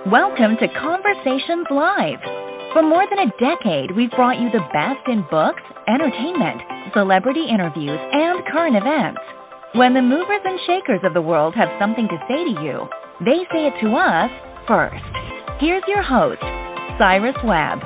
Welcome to Conversations Live. For more than a decade, we've brought you the best in books, entertainment, celebrity interviews, and current events. When the movers and shakers of the world have something to say to you, they say it to us first. Here's your host, Cyrus Webb.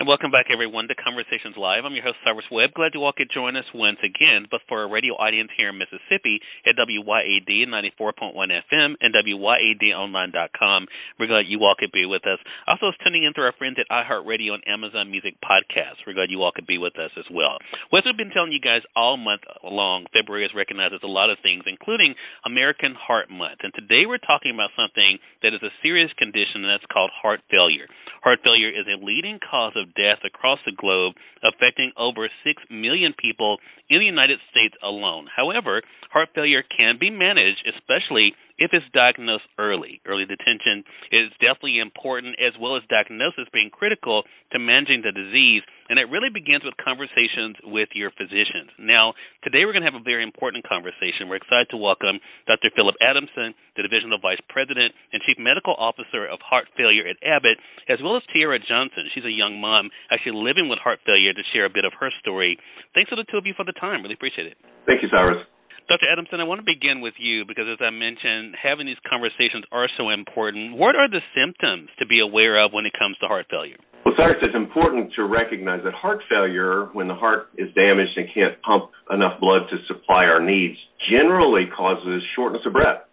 And welcome back, everyone, to Conversations Live. I'm your host, Cyrus Webb. Glad you all could join us once again, but for a radio audience here in Mississippi at WYAD 94.1 FM and WYADonline.com. We're glad you all could be with us. Also, tuning in through our friends at iHeartRadio and Amazon Music Podcasts. We're glad you all could be with us as well. Well, as we've been telling you guys all month long, February is recognized as a lot of things, including American Heart Month. And today we're talking about something that is a serious condition, and that's called heart failure. Heart failure is a leading cause of death across the globe, affecting over 6 million people in the United States alone. However, heart failure can be managed, especially if it's diagnosed early. Early detection is definitely important, as well as diagnosis being critical to managing the disease, and it really begins with conversations with your physicians. Now, today we're going to have a very important conversation. We're excited to welcome Dr. Philip Adamson, the Divisional Vice President and Chief Medical Officer of Heart Failure at Abbott, as well as Tiara Johnson. She's a young mom actually living with heart failure, to share a bit of her story. Thanks to the two of you for the time. Really appreciate it. Thank you, Cyrus. Dr. Adamson, I want to begin with you because, as I mentioned, having these conversations are so important. What are the symptoms to be aware of when it comes to heart failure? Well, Cyrus, it's important to recognize that heart failure, when the heart is damaged and can't pump enough blood to supply our needs, generally causes shortness of breath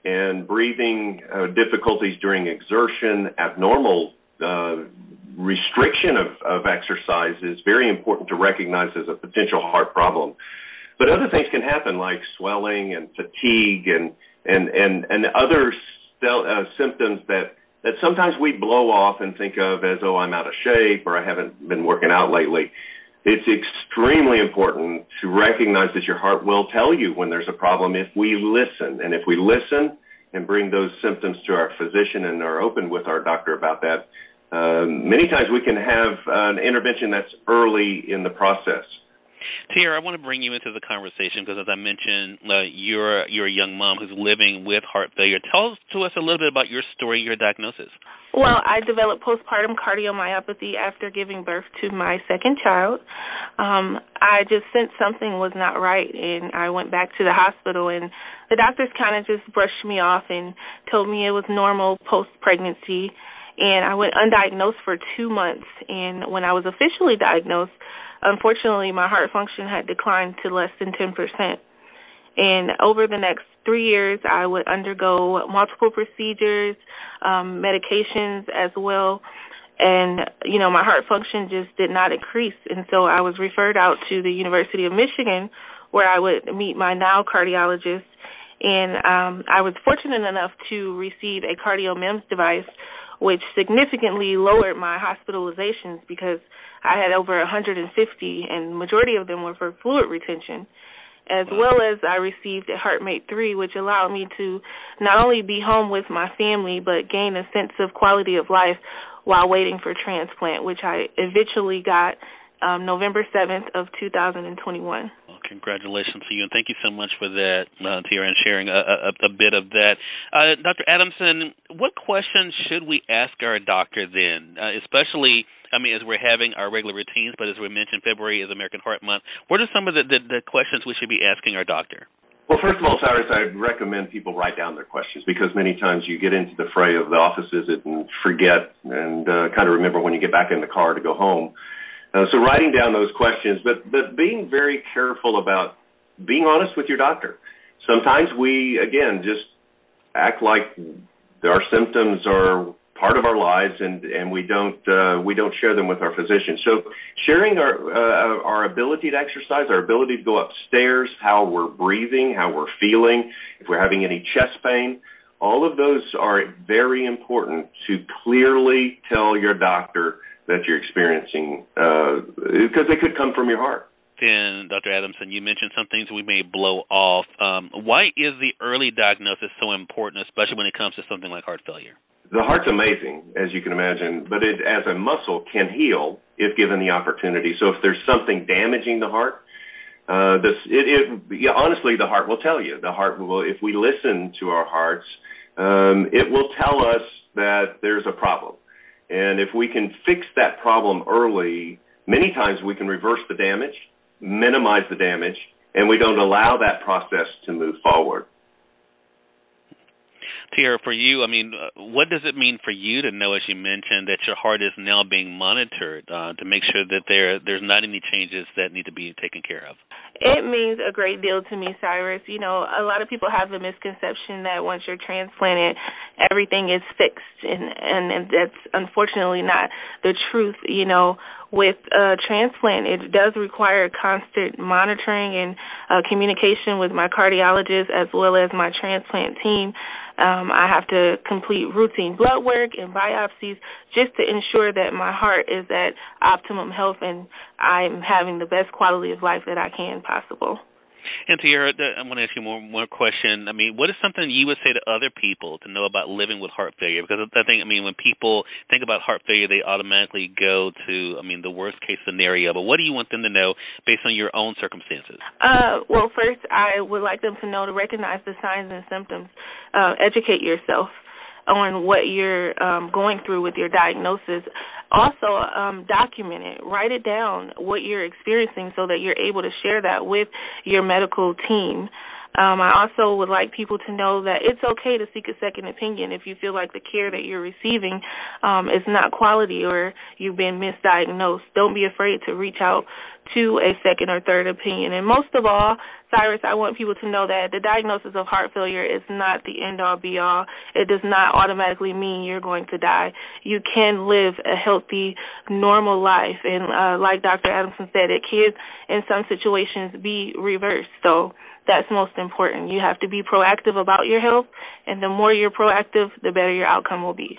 and breathing difficulties during exertion. Abnormal restriction of exercise is very important to recognize as a potential heart problem. But other things can happen, like swelling and fatigue and other symptoms that sometimes we blow off and think of as, oh, I'm out of shape or I haven't been working out lately. It's extremely important to recognize that your heart will tell you when there's a problem if we listen. And if we listen and bring those symptoms to our physician and are open with our doctor about that, many times we can have an intervention that's early in the process. Tiara, I want to bring you into the conversation because, as I mentioned, you're a young mom who's living with heart failure. Tell us a little bit about your story, your diagnosis. Well, I developed postpartum cardiomyopathy after giving birth to my second child. I just sensed something was not right, and I went back to the hospital, and the doctors kind of just brushed me off and told me it was normal post-pregnancy, and I went undiagnosed for 2 months. And when I was officially diagnosed, unfortunately, my heart function had declined to less than 10%. And over the next 3 years, I would undergo multiple procedures, medications as well. And, my heart function just did not increase. And so I was referred out to the University of Michigan, where I would meet my now cardiologist. And I was fortunate enough to receive a cardio-MEMS device, which significantly lowered my hospitalizations because I had over 150, and majority of them were for fluid retention, as well as I received a HeartMate 3, which allowed me to not only be home with my family, but gain a sense of quality of life while waiting for transplant, which I eventually got November 7th of 2021. Well, congratulations to you, and thank you so much for that, Tiara, and sharing a bit of that. Dr. Adamson, what questions should we ask our doctor then, especially, as we're having our regular routines, but as we mentioned, February is American Heart Month. What are some of the questions we should be asking our doctor? Well, first of all, Cyrus, I'd recommend people write down their questions because many times you get into the fray of the office visit and forget and kind of remember when you get back in the car to go home. So writing down those questions, but being very careful about being honest with your doctor. Sometimes we, again, just act like our symptoms are part of our lives, and we don't share them with our physician. So sharing our ability to exercise, our ability to go upstairs, how we're breathing, how we're feeling, if we're having any chest pain, all of those are very important to clearly tell your doctor that you're experiencing, because they could come from your heart. And Dr. Adamson, you mentioned some things we may blow off. Why is the early diagnosis so important, especially when it comes to something like heart failure? The heart's amazing, as you can imagine, but it, as a muscle, can heal if given the opportunity. So if there's something damaging the heart, honestly, the heart will tell you. The heart will, if we listen to our hearts, it will tell us that there's a problem. And if we can fix that problem early, many times we can reverse the damage, minimize the damage, and we don't allow that process to move forward. Tiara, for you, what does it mean for you to know, as you mentioned, that your heart is now being monitored to make sure that there's not any changes that need to be taken care of? It means a great deal to me, Cyrus. You know, a lot of people have the misconception that once you're transplanted, everything is fixed, and that's unfortunately not the truth. You know, with transplant, it does require constant monitoring and communication with my cardiologist as well as my transplant team. I have to complete routine blood work and biopsies just to ensure that my heart is at optimum health and I'm having the best quality of life that I can possible. And Tiara, I want to ask you one question. What is something you would say to other people to know about living with heart failure? Because I think, when people think about heart failure, they automatically go to, the worst case scenario. But what do you want them to know based on your own circumstances? Well, first, I would like them to know to recognize the signs and symptoms. Educate yourself on what you're going through with your diagnosis. Also, document it. Write it down, what you're experiencing, so that you're able to share that with your medical team. I also would like people to know that it's okay to seek a second opinion if you feel like the care that you're receiving is not quality or you've been misdiagnosed. Don't be afraid to reach out to a second or third opinion. And most of all, Cyrus, I want people to know that the diagnosis of heart failure is not the end-all, be-all. It does not automatically mean you're going to die. You can live a healthy, normal life. And like Dr. Adamson said, it can, in some situations, be reversed. So that's most important. You have to be proactive about your health, and the more you're proactive, the better your outcome will be.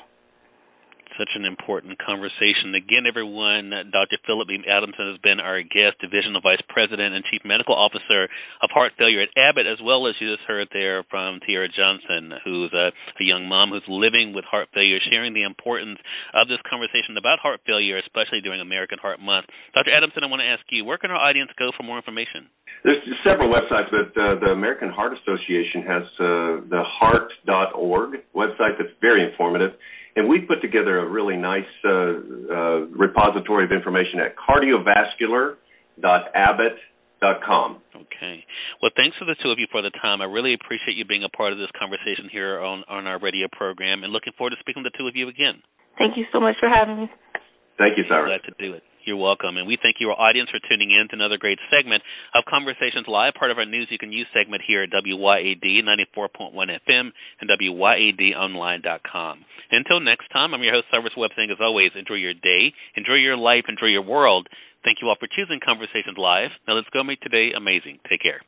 Such an important conversation. Again, everyone, Dr. Philip B. Adamson has been our guest, Divisional Vice President and Chief Medical Officer of Heart Failure at Abbott, as well as you just heard there from Tiara Johnson, who's a young mom who's living with heart failure, sharing the importance of this conversation about heart failure, especially during American Heart Month. Dr. Adamson, I want to ask you, where can our audience go for more information? There's several websites, but the American Heart Association has the heart.org website that's very informative. And we put together a really nice repository of information at cardiovascular.abbott.com. Okay. Well, thanks to the two of you for the time. I really appreciate you being a part of this conversation here on our radio program, and looking forward to speaking to the two of you again. Thank you so much for having me. Thank you, Cyrus. Glad to do it. You're welcome. And we thank your audience for tuning in to another great segment of Conversations Live, part of our News You Can Use segment here at WYAD 94.1 FM and WYADonline.com. Until next time, I'm your host, Cyrus Webb, saying, as always, enjoy your day, enjoy your life, enjoy your world. Thank you all for choosing Conversations Live. Now let's go make today amazing. Take care.